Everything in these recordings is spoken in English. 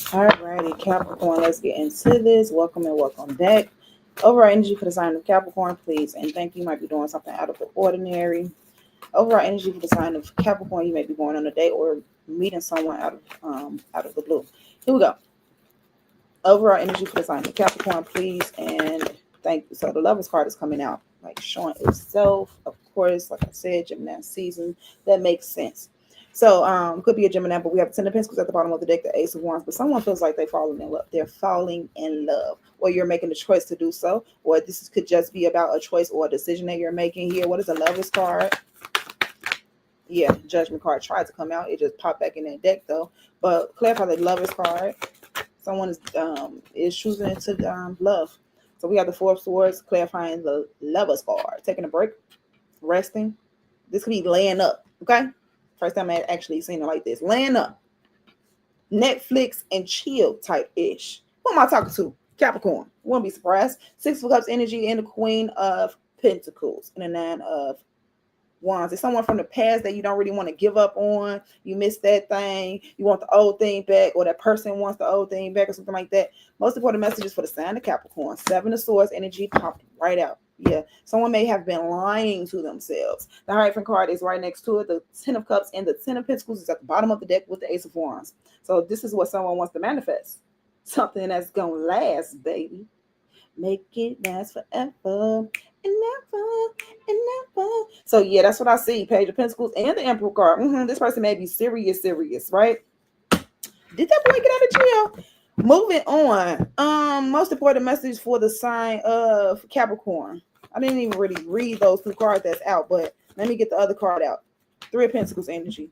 Alrighty, Capricorn, let's get into this. Welcome and welcome back. Overall energy for the sign of Capricorn, please. And thank you. Might be doing something out of the ordinary. Overall energy for the sign of Capricorn, you may be going on a date or meeting someone out of the blue. Here we go. Overall energy for the sign of Capricorn, please. And thank you. So the Lovers card is coming out, like showing itself. Of course, like I said, Gemini season. That makes sense. So could be a Gemini, but we have the Ten of Pentacles at the bottom of the deck, the Ace of Wands. But someone feels like they're falling in love. They're falling in love, or you're making the choice to do so, or could just be about a choice or a decision that you're making here. What is the Lovers card? Yeah, Judgment card tried to come out. It just popped back in that deck though. But clarify the Lovers card. Someone is choosing to love. So we have the Four of Swords, clarifying the Lovers card. Taking a break, resting. This could be laying up. Okay. First time I actually seen it like this. Laying up. Netflix and chill type ish. Who am I talking to? Capricorn. Wouldn't be surprised. Six of Cups energy and the Queen of Pentacles and the Nine of Wands. It's someone from the past that you don't really want to give up on. You miss that thing. You want the old thing back, or that person wants the old thing back, or something like that. Most important messages for the sign of Capricorn. Seven of Swords energy popped right out. Yeah, someone may have been lying to themselves. The Hierophant card is right next to it. The Ten of Cups and the Ten of Pentacles is at the bottom of the deck with the Ace of Wands. So this is what someone wants to manifest. Something that's going to last, baby. Make it last forever and never and never. So yeah, that's what I see. Page of Pentacles and the Emperor card. This person may be serious, right? Did that boy get out of jail? Moving on. Most important message for the sign of Capricorn. I didn't even really read those two cards that's out, but let me get the other card out. Three of Pentacles energy.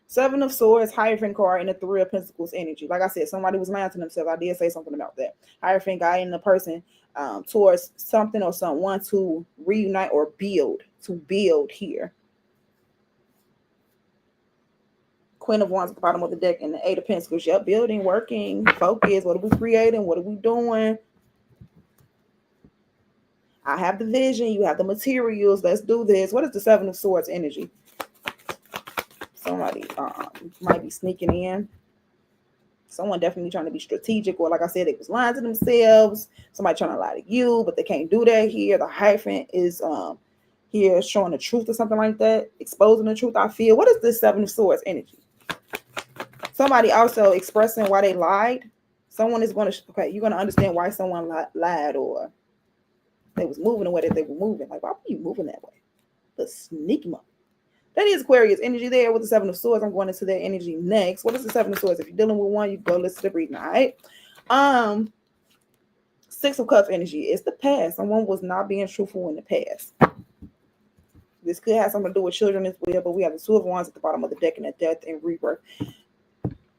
Seven of Swords, Hierophant card, and the Three of Pentacles energy. Like I said, somebody was lying to themselves. I did say something about that. Hierophant guiding the person towards something or someone to reunite or build. To build here. Queen of Wands at the bottom of the deck and the Eight of Pentacles. Yep, building, working, focus. What are we creating? What are we doing? I have the vision. You have the materials. Let's do this. What is the Seven of Swords energy? Somebody might be sneaking in. Someone definitely trying to be strategic, or like I said, they was lying to themselves. Somebody trying to lie to you, but they can't do that here. The Hierophant is here showing the truth or something like that, exposing the truth. I feel. What is this Seven of Swords energy? Somebody also expressing why they lied. Someone is going to, okay, you're going to understand why someone lied, or they was moving the way that they were moving. Like, why were you moving that way? The sneaky mother. That is Aquarius energy there with the Seven of Swords. I'm going into their energy next. What is the Seven of Swords? If you're dealing with one, you go listen to the reading, all right? Six of Cups energy. It's the past. Someone was not being truthful in the past. This could have something to do with children as well, but we have the Two of Wands at the bottom of the deck and the Death and Rebirth.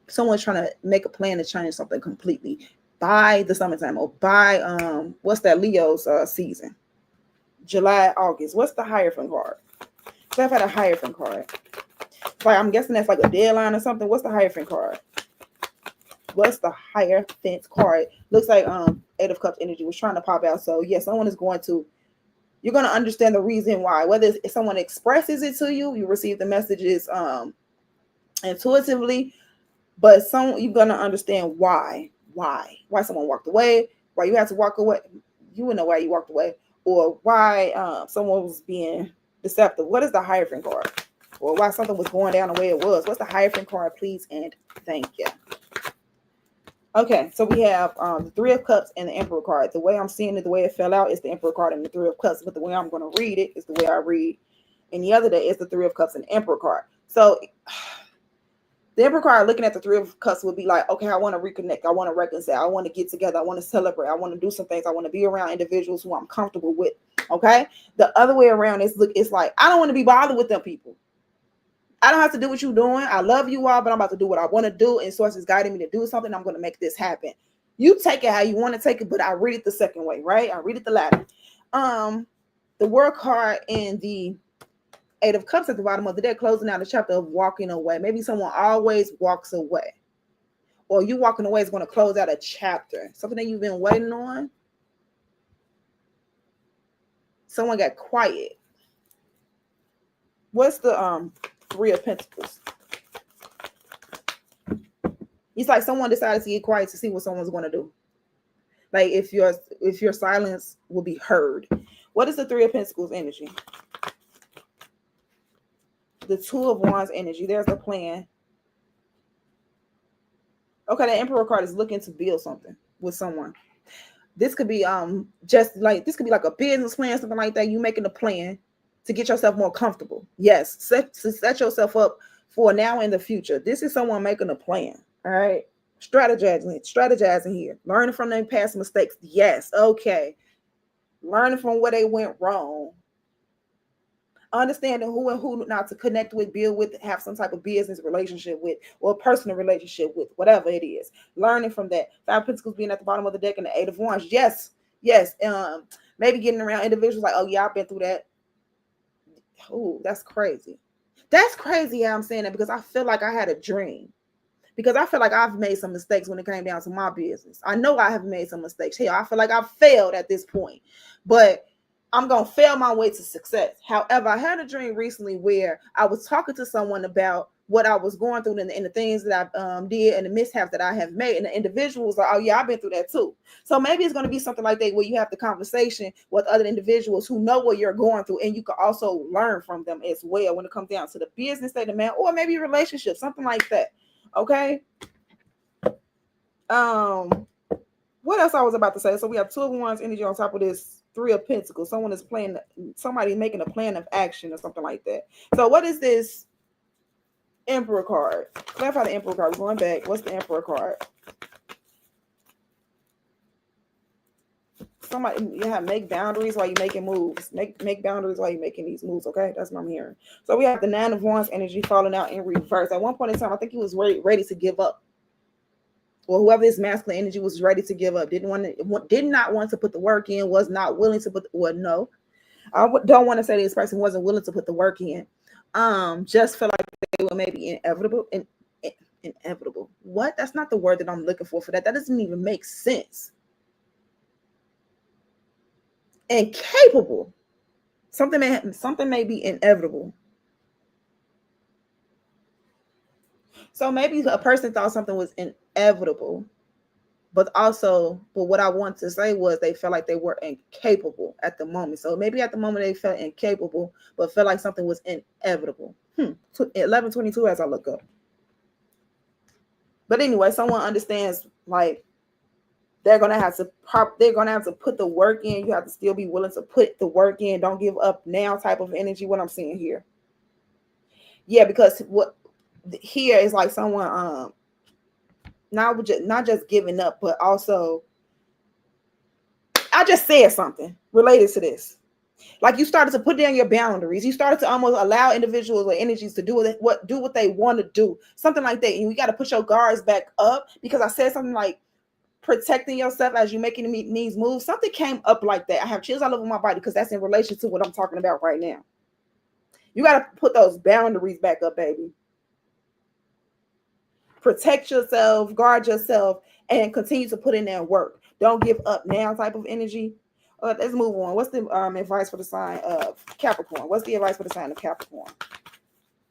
Someone's trying to make a plan to change something completely by the summertime, or by what's that Leo's season? July, August. What's the Hierophant card? So I've had a Hierophant card. Like, I'm guessing that's like a deadline or something. What's the Hierophant card? What's the Hierophant card? Looks like Eight of Cups energy was trying to pop out. So yeah, someone is going to, you're going to understand the reason why. Whether if someone expresses it to you, you receive the messages intuitively, but you're going to understand why someone walked away, why you had to walk away. You would know why you walked away, or why someone was being deceptive. What is the Hierophant card? Or why something was going down the way it was? What's the Hierophant card, please? And thank you. Okay, so we have the Three of Cups and the Emperor card. The way I'm seeing it, the way it fell out is the Emperor card and the Three of Cups, but the way I'm going to read it is the way I read any other day is the Three of Cups and Emperor card. So the Emperor card, looking at the Three of Cups, would be like, okay, I want to reconnect. I want to reconcile. I want to get together. I want to celebrate. I want to do some things. I want to be around individuals who I'm comfortable with. Okay. The other way around is, look, it's like, I don't want to be bothered with them people. I don't have to do what you're doing. I love you all, but I'm about to do what I want to do. And Source is guiding me to do something. I'm going to make this happen. You take it how you want to take it, but I read it the second way, right? I read it the latter. The World card and the Eight of Cups at the bottom of the deck, closing out the chapter of walking away. Maybe someone always walks away, or you walking away is going to close out a chapter, something that you've been waiting on. Someone got quiet. What's the Three of Pentacles? It's like someone decided to get quiet to see what someone's going to do. Like if your silence will be heard. What is the Three of Pentacles energy? The Two of Wands energy. There's a plan. Okay, the Emperor card is looking to build something with someone. This could be just like this could be like a business plan, something like that. You making a plan to get yourself more comfortable. Yes, set yourself up for now and the future. This is someone making a plan. All right, strategizing here, learning from their past mistakes. Yes, okay, learning from where they went wrong. Understanding who and who not to connect with, build with, have some type of business relationship with, or personal relationship with, whatever it is. Learning from that. Five of Pentacles being at the bottom of the deck and the Eight of Wands. Yes. Maybe getting around individuals like, oh yeah, I've been through that. Oh, that's crazy. That's crazy how I'm saying that, because I feel like I had a dream. Because I feel like I've made some mistakes when it came down to my business. I know I have made some mistakes. Hell, I feel like I've failed at this point. But I'm going to fail my way to success. However, I had a dream recently where I was talking to someone about what I was going through and the things that I did and the mishaps that I have made. And the individual was like, oh, yeah, I've been through that too. So maybe it's going to be something like that where you have the conversation with other individuals who know what you're going through. And you can also learn from them as well when it comes down to the business state of man, or maybe relationship, something like that. Okay. What else I was about to say? So we have Two of Wands energy on top of this Three of Pentacles. Somebody making a plan of action or something like that. So what is this Emperor card? Clarify the Emperor card. We're going back. What's the Emperor card? Make boundaries while you're making moves. Make boundaries while you're making these moves. Okay, that's what I'm hearing. So we have the Nine of Wands energy falling out in reverse. At one point in time, I think he was ready to give up. Or whoever this masculine energy was ready to give up, did not want to put the work in, was not willing to no. I don't want to say this person wasn't willing to put the work in. Just felt like they were maybe inevitable. Inevitable. What? That's not the word that I'm looking for that. That doesn't even make sense. Incapable. Something may be inevitable. So maybe a person thought something was inevitable, but what I want to say was they felt like they were incapable at the moment. So maybe at the moment they felt incapable, but felt like something was inevitable. 1122 as I look up. But anyway, someone understands like they're gonna have to put the work in. You have to still be willing to put the work in. Don't give up now type of energy. What I'm seeing here. Yeah, because what here is like someone not just giving up, but also I just said something related to this. Like you started to put down your boundaries. You started to almost allow individuals or energies to do what they want to do. Something like that. And you got to put your guards back up, because I said something like protecting yourself as you're making these moves. Something came up like that. I have chills all over my body because that's in relation to what I'm talking about right now. You got to put those boundaries back up, baby. Protect yourself, guard yourself, and continue to put in that work. Don't give up now type of energy. Let's move on. What's the advice for the sign of Capricorn? What's the advice for the sign of Capricorn?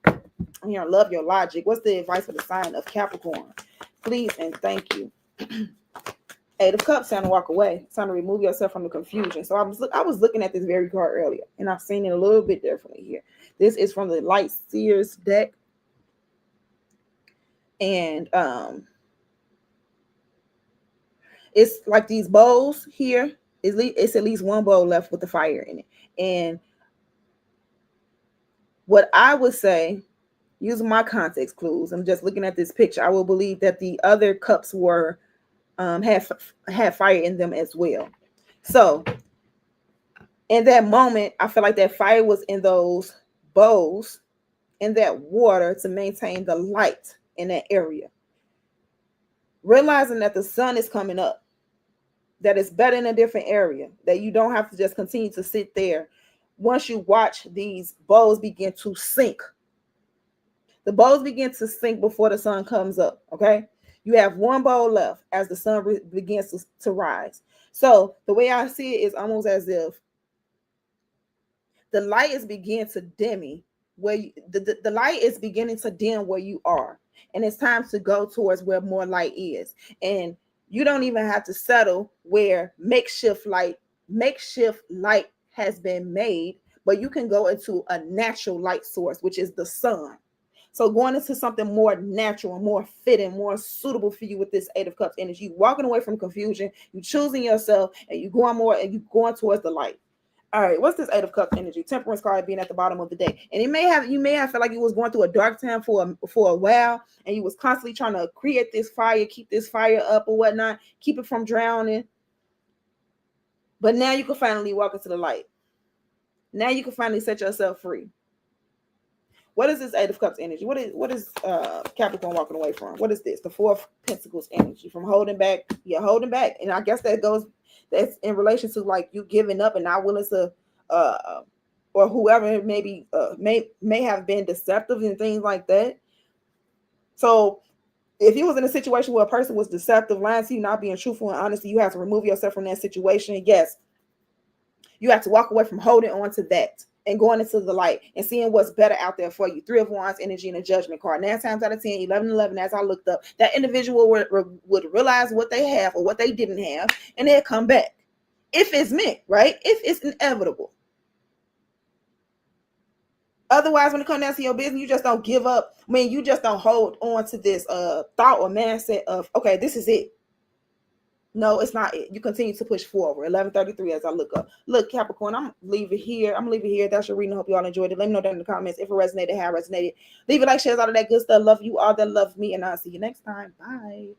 I'm here, love your logic. What's the advice for the sign of Capricorn? Please and thank you. Eight of Cups, time to walk away. It's time to remove yourself from the confusion. So I was looking at this very card earlier, and I've seen it a little bit differently here. This is from the Light Seers deck. And it's like these bowls here. It's at least one bowl left with the fire in it. And what I would say, using my context clues, I'm just looking at this picture, I will believe that the other cups were had fire in them as well. So in that moment, I feel like that fire was in those bowls, in that water, to maintain the light in that area. Realizing that the sun is coming up, that it's better in a different area, that you don't have to just continue to sit there. Once you watch these bowls begin to sink, the bowls begin to sink before the sun comes up, okay? You have one bowl left as the sun begins to rise. So the way I see it is almost as if the light is beginning to dim where the light is beginning to dim where you are. And it's time to go towards where more light is. And you don't even have to settle where makeshift light has been made, but you can go into a natural light source, which is the sun. So going into something more natural and more fitting, more suitable for you with this Eight of Cups energy, walking away from confusion, you choosing yourself, and you going more and you going towards the light. All right, what's this Eight of Cups energy? Temperance card being at the bottom of the deck, and you may have felt like you was going through a dark time for a while, and you was constantly trying to create this fire, keep this fire up or whatnot, keep it from drowning. But now you can finally walk into the light. Now you can finally set yourself free. What is this Eight of Cups energy? What is Capricorn walking away from? What is this? The Four of Pentacles energy from holding back. You're holding back, and I guess that's in relation to like you giving up and not willing to, or whoever maybe may have been deceptive and things like that. So if you was in a situation where a person was deceptive, lying to you, not being truthful and honest, you have to remove yourself from that situation. Yes, you have to walk away from holding on to that and going into the light and seeing what's better out there for you. Three of Wands energy and a Judgment card. 9 times out of 10, 11, as I looked up, that individual would realize what they have or what they didn't have, and they'll come back. If it's meant, right? If it's inevitable. Otherwise, when it comes down to your business, you just don't give up. I mean, you just don't hold on to this thought or mindset of, okay, this is it. No, it's not it. You continue to push forward. 11:33 as I look up. Look, Capricorn, I'm leaving here. That's your reading. I hope you all enjoyed it. Let me know down in the comments if it resonated, how it resonated. Leave it like, shares, all of that good stuff. Love you all that love me, and I'll see you next time. Bye.